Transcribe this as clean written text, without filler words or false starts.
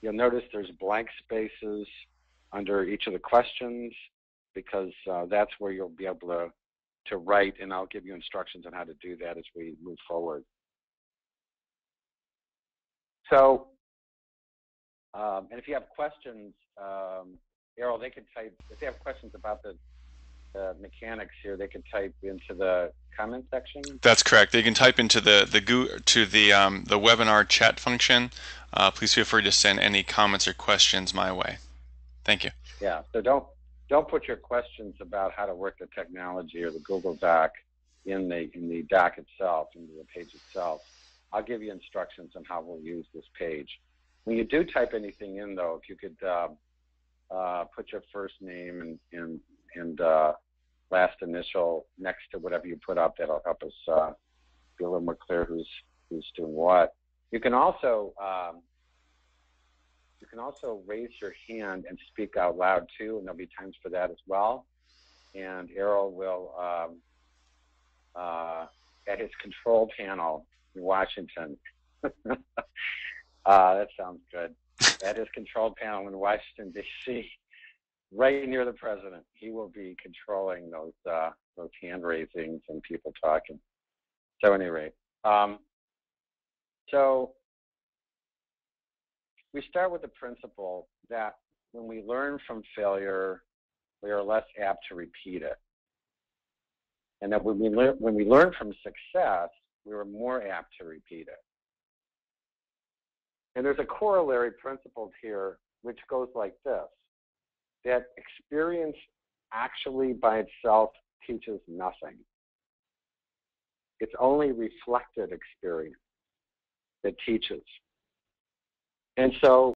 You'll notice there's blank spaces under each of the questions because that's where you'll be able to write, and I'll give you instructions on how to do that as we move forward. So, and if you have questions, Errol, they can type, if they have questions about the mechanics here, they can type into the comment section. That's correct. They can type into the webinar chat function. Please feel free to send any comments or questions my way. Thank you. Yeah. So don't put your questions about how to work the technology or the Google Doc in the doc itself, into the page itself. I'll give you instructions on how we'll use this page. When you do type anything in, though, if you could put your first name and last initial next to whatever you put up, that'll help us be a little more clear who's doing what. You can also raise your hand and speak out loud too, and there'll be times for that as well. And Errol will at his control panel in Washington. That sounds good. At his control panel in Washington, D.C., right near the president, he will be controlling those hand raisings and people talking. So, at any rate, so we start with the principle that when we learn from failure, we are less apt to repeat it, and that when we learn from success, we are more apt to repeat it. And there's a corollary principle here which goes like this, that experience actually by itself teaches nothing. It's only reflected experience that teaches. And so